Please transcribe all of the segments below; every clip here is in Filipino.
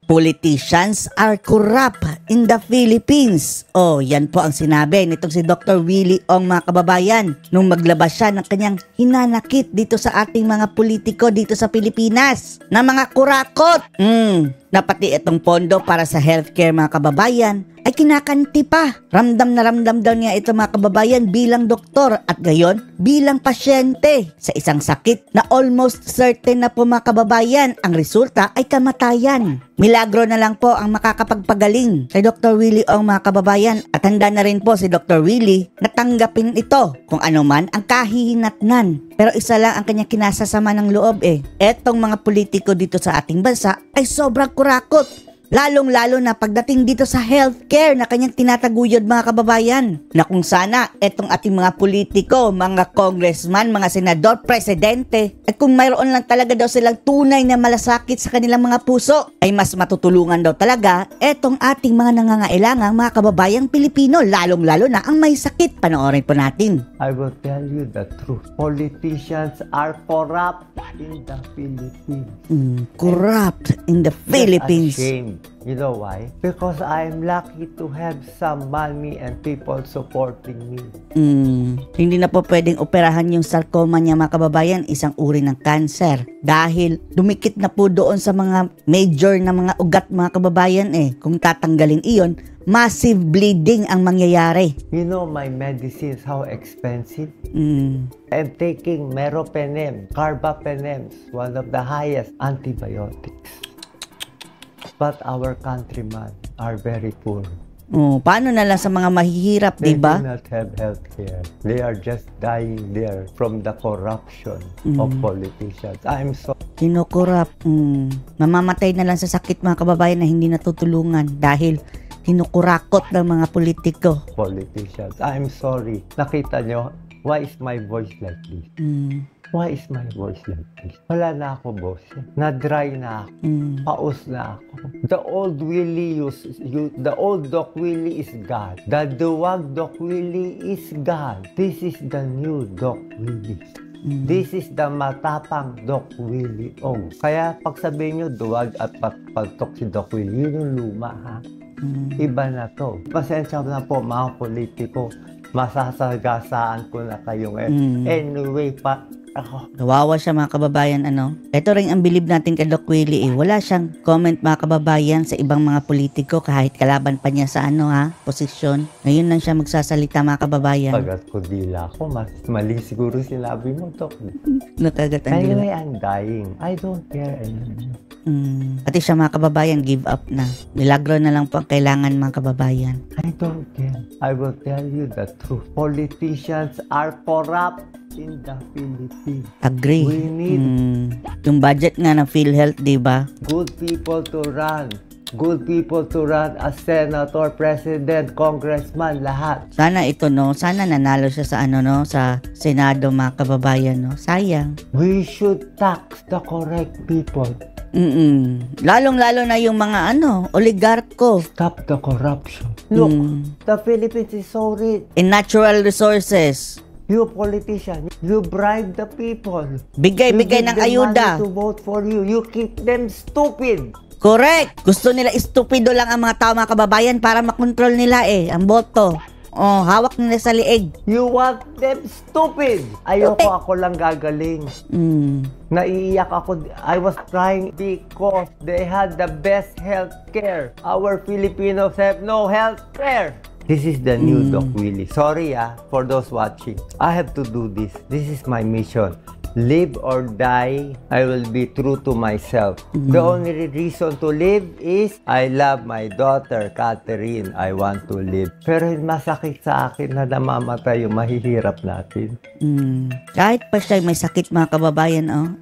Politicians are corrupt in the Philippines. Oh, yan po ang sinabi nitong si Dr. Willie Ong, mga kababayan, nung maglabas siya ng kanyang hinanakit dito sa ating mga politiko dito sa Pilipinas na mga kurakot. Na pati itong pondo para sa healthcare, mga kababayan, ay kinakanti pa. Ramdam na ramdam daw niya ito, mga kababayan, bilang doktor at gayon bilang pasyente sa isang sakit na almost certain na po, mga kababayan, ang resulta ay kamatayan. Milagro na lang po ang makakapagpagaling kay Dr. Willie Ong, mga kababayan, at handa na rin po si Dr. Willie na tanggapin ito kung ano man ang kahihinatnan. Pero isa lang ang kanyang kinasasama ng loob etong mga politiko dito sa ating bansa ay sobrang kurakot. Lalong-lalo na pagdating dito sa healthcare na kanyang tinataguyod, mga kababayan, na kung sana etong ating mga politiko, mga congressman, mga senador, presidente, at kung mayroon lang talaga daw silang tunay na malasakit sa kanilang mga puso, ay mas matutulungan daw talaga etong ating mga nangangailangang mga kababayang Pilipino, lalong-lalo na ang may sakit. Panoorin po natin. I will tell you the truth. Politicians are corrupt in the Philippines. Corrupt in the Philippines. Ashamed. You know why? Because I'm lucky to have some money and people supporting me. Hindi na po pwedeng operahan yung sarcoma niya, mga kababayan, isang uri ng cancer. Dahil dumikit na po doon sa mga major na mga ugat, mga kababayan Kung tatanggalin iyon, massive bleeding ang mangyayari. You know my medicines, how expensive? I'm taking meropenem, carbapenem, one of the highest antibiotics. But our countrymen are very poor. Paano na lang sa mga mahihirap, They diba? do not have health care. They are just dying there from the corruption of politicians. I'm so... Kinukurap. Mamamatay na lang sa sakit, mga kababayan, na hindi natutulungan dahil kinukurakot ng mga politiko. Politicians. I'm sorry. Nakita nyo, why is my voice like this? Why is my voice like this? Wala na ako, boss. Na-dry na ako. Paus na ako. The old Doc Willie is gone. The duwag Doc Willie is gone. This is the new Doc Willie. This is the matapang Doc Willie Ong. Kaya pag sabihin nyo, duwag at pagtok si Doc Willie, yun yung luma, ha? Iba na to. Pasensya na po, mga politiko. Masasagasaan ko na kayo Anyway, Nawawa siya, mga kababayan, Ito rin ang bilib natin kay Doc Willie Wala siyang comment, mga kababayan, sa ibang mga politiko kahit kalaban pa niya sa posisyon. Ngayon lang siya magsasalita, mga kababayan. Pagat ko dila ko, mas mali siguro sinabi mo, Doc. Nakagat ang dila. Anyway, I'm dying. I don't care anymore. Pati siya, mga kababayan, give up na. Milagro na lang po ang kailangan, mga kababayan. I don't care. I will tell you the truth. Politicians are corrupt in the Philippines. Agree. We need yung budget nga ng PhilHealth, diba? good people to run. Good people to run as senator, president, congressman, lahat. Sana ito, sana nanalo siya sa sa Senado, mga kababayan, Sayang. We should tax the correct people. Lalong-lalo na yung mga oligarko. Stop the corruption. Look, the Philippines is so rich. In natural resources. You politician, you bribe the people. Bigay ng ayuda. To vote for you. You keep them stupid. Correct. Gusto nila istupido lang ang mga tao, mga kababayan, para makontrol nila ang boto. Hawak nila sa liig. You want them stupid. Ayoko, ako lang gagaling. Naiiyak ako. I was crying because they had the best health care. Our Filipinos have no health care. This is the new Doc Willie. Sorry for those watching. I have to do this. This is my mission. Live or die, I will be true to myself. The only reason to live is I love my daughter, Catherine. I want to live. Pero masakit sa akin na namamatay yung mahihirap natin. Kahit pa siya may sakit, mga kababayan, on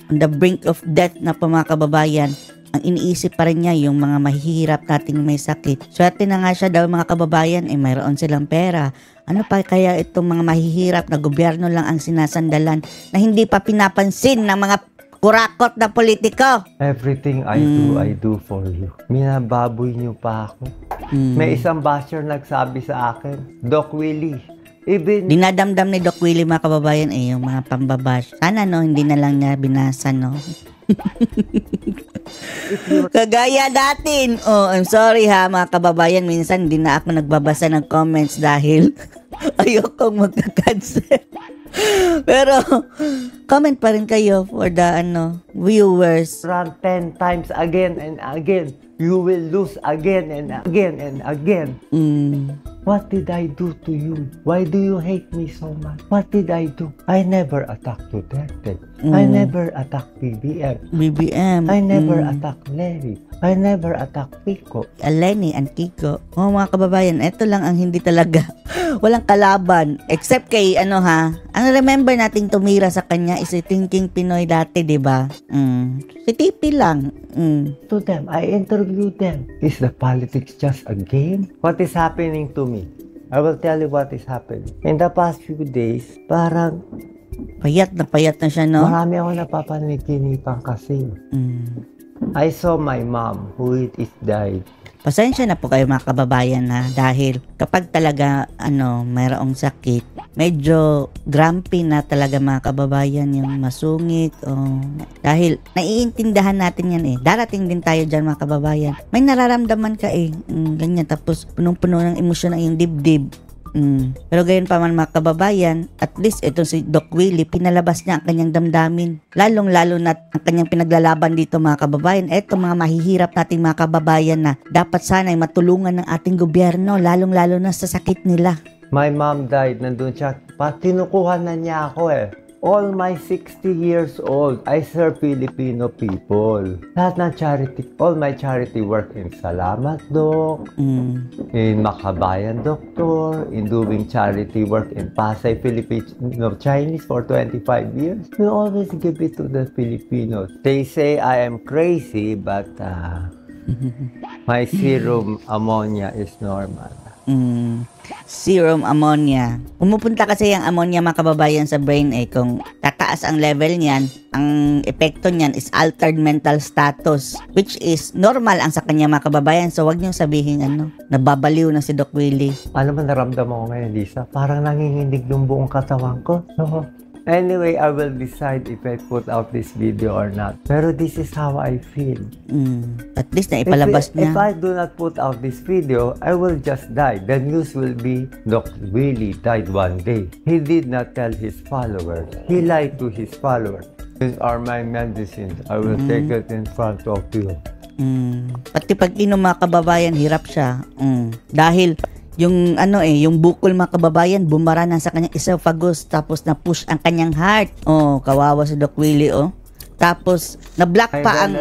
the brink of death na pa, mga kababayan, ang iniisip pa rin niya yung mga mahihirap nating may sakit. Swerte na nga siya daw, mga kababayan, mayroon silang pera. Ano pa kaya itong mga mahihirap na gobyerno lang ang sinasandalan na hindi pa pinapansin ng mga kurakot na politiko? Everything I do for you. Minababoy niyo pa ako. May isang basher nagsabi sa akin, Doc Willie, dinadamdam ni Doc Willie, mga kababayan, yung mga pambabash. Sana hindi na lang niya binasa, Kagaya natin. Oh, I'm sorry ha mga kababayan. Minsan hindi na ako nagbabasa ng comments dahil ayokong magka-cancel. Pero comment pa rin kayo for the viewers. Run 10 times again and again. You will lose again and again and again. What did I do to you? Why do you hate me so much? What did I do? I never attacked Duterte. I never attacked BBM. I never attacked Larry. I never attacked Kiko. Lenny and Kiko. Oh mga kababayan, eto lang ang hindi talaga. Walang kalaban. Except kay ang remember nating tumira sa kanya is si Thinking Pinoy dati, di ba? Si TP lang. To them, I interviewed them. Is the politics just a game? What is happening to me? I will tell you what is happening. In the past few days, parang payat na siya, no? Marami ako napapanikinipan kasi. I saw my mom who is died. Pasensya na po kayo mga kababayan dahil kapag talaga mayroong sakit, medyo grumpy na talaga mga kababayan yung masungit dahil naiintindihan natin yan Darating din tayo dyan mga kababayan. May nararamdaman ka ganyan tapos punong-puno ng emosyon ang iyong dibdib. Pero gayon pa man mga kababayan, at least itong si Doc Willie, pinalabas niya ang kanyang damdamin. Lalong-lalo na ang kanyang pinaglalaban dito mga kababayan. Eto mga mahihirap nating mga kababayan na dapat sana ay matulungan ng ating gobyerno, lalong-lalo na sa sakit nila. My mom died, nandun siya. Tinukuha na niya ako All my 60 years old, I serve Filipino people. Lahat ng charity, all my charity work in Salamat Doc, in Makabayan Doctor, in doing charity work in Pasay Filipino Chinese for 25 years. We always give it to the Filipinos. They say I am crazy, but my serum ammonia is normal. Serum ammonia. Pumupunta kasi yung ammonia mga kababayan sa brain kung tataas ang level niyan, ang epekto niyan is altered mental status, which is normal ang sa kanya mga kababayan. So wag niyo sabihin nababaliw na si Doc Willie. Alam mo, naramdaman ko ngayon, Lisa, parang nanginginig yung buong katawan ko. Anyway, I will decide if I put out this video or not. Pero this is how I feel. At least na ipalabas niya. If I do not put out this video, I will just die. The news will be, Doc Willie died one day. He did not tell his followers. He lied to his followers. These are my medicines. I will take it in front of you. Pati pag inom mga kababayan, hirap siya. Dahil yung yung bukol mga kababayan, bumara na sa kanyang esophagus, tapos na-push ang kanyang heart. Kawawa si Doc Willie, Tapos, na-block pa ang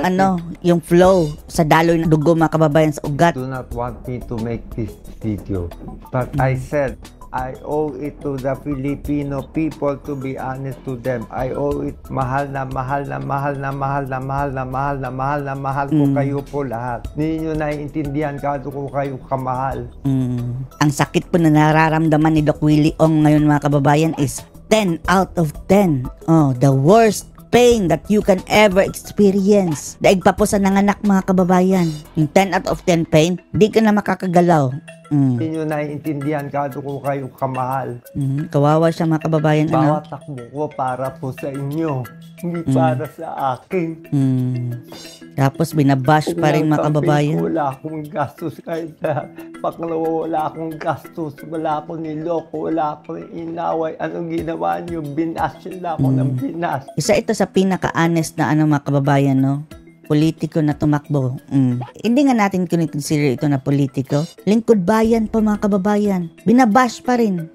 yung flow sa daloy ng dugo mga kababayan sa ugat. Do not want me to make this video. But I said, I owe it to the Filipino people to be honest to them. I owe it. Mahal na mahal ko kayo po lahat. Hindi nyo naiintindihan kado ko kayo kamahal. Ang sakit po na nararamdaman ni Doc Willie Ong ngayon mga kababayan is 10 out of 10. The worst pain that you can ever experience. Daig pa po sa nanganak mga kababayan. Yung 10 out of 10 pain, di ka na makakagalaw. Hindi nyo naiintindihan kado ko kayo kamahal. Kawawa siya mga kababayan. Bawat takbo ko para po sa inyo. Hindi para sa akin. Tapos binabash pa rin mga kababayan. Wala akong gastos kahit paklawa, wala akong gastos. Wala akong niloko, wala akong inaway. Anong ginawa nyo? Binas nila ako ng binas. Isa ito sa pinaka-honest na mga kababayan, politiko na tumakbo. Hindi nga natin consider ito na politiko. Lingkod bayan pa mga kababayan. Binabash pa rin.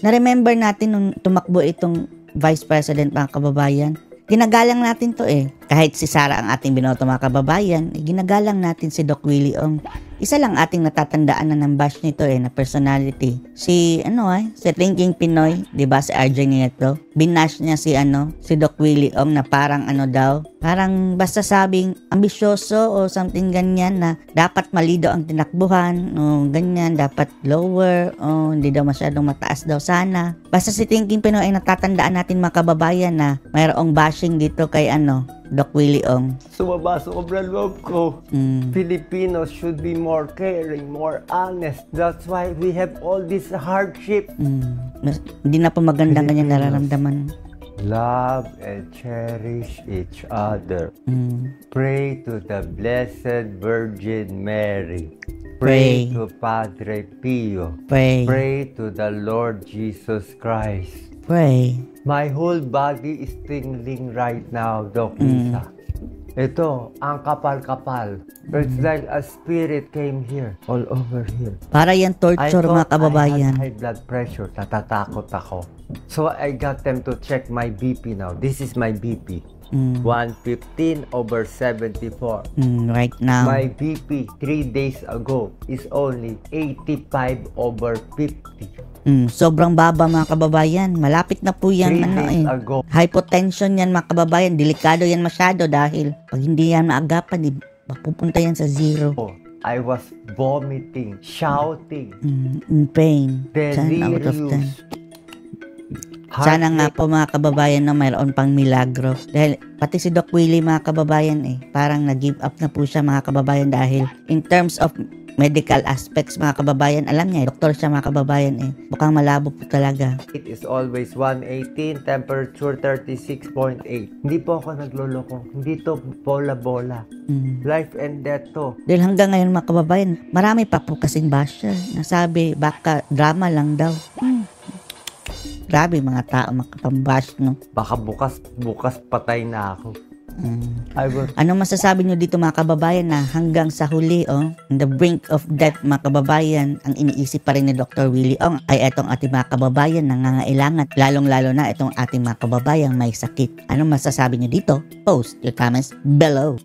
Na-remember natin nung tumakbo itong Vice President mga kababayan. Ginagalang natin to Kahit si Sara ang ating binoto mga kababayan, ginagalang natin si Doc Willie Ong. Isa lang ating natatandaan na ng bash nito na personality. Si si Thinking Pinoy, 'di ba, si RJ Nieto. Binash niya si Doc Willie Ong na parang parang basta sabing ambisyoso o something ganyan na dapat mali daw ang tinakbuhan, ganyan, dapat lower, hindi daw masyadong mataas daw sana. Basta si Thinking Pinoy ay natatandaan natin mga kababayan na mayroong bashing dito kay Doc Willie Ong. Sumaba sa sobrang loob ko. Filipinos should be more caring, more honest. That's why we have all this hardship. Hindi na po magandang kanyang nararamdaman. Love and cherish each other. Pray to the Blessed Virgin Mary. Pray. Pray to Padre Pio. Pray. Pray to the Lord Jesus Christ. Pray. My whole body is tingling right now, Doc Lisa. Ito, ang kapal-kapal. It's like a spirit came here, all over here. Para yan torture, mga kababayan. I had high blood pressure. Natatakot ako. So I got them to check my BP now. This is my BP. 115/74. Right now. My BP 3 days ago is only 85/50. Sobrang baba, mga kababayan. Malapit na po yan. 3 days ago. Hypotension yan, mga kababayan. Delikado yan masyado dahil pag hindi yan maagapan, mapupunta yan sa zero. I was vomiting, shouting, In pain. Sana out of 10. delirious. Sana nga po, mga kababayan, na mayroon pang milagro. Dahil pati si Doc Willie, mga kababayan, parang nag-give up na po siya, mga kababayan, dahil in terms of medical aspects, mga kababayan, alam niya, doktor siya, mga kababayan, mukhang malabo po talaga. It is always 118, temperature 36.8. Hindi po ako nagloloko. Hindi to bola-bola. Life and death to. Dahil hanggang ngayon, mga kababayan, marami pa po kasing basher. Nasabi, baka drama lang daw. Grabe mga tao, makapambash, no? Baka bukas patay na ako. Ano masasabi nyo dito, mga kababayan, na hanggang sa huli, on the brink of death, mga kababayan, ang iniisip pa rin ni Dr. Willie Ong ay etong ating mga kababayan na nangangailangan, lalong-lalo na itong ating mga kababayang may sakit. Ano masasabi nyo dito? Post your comments below.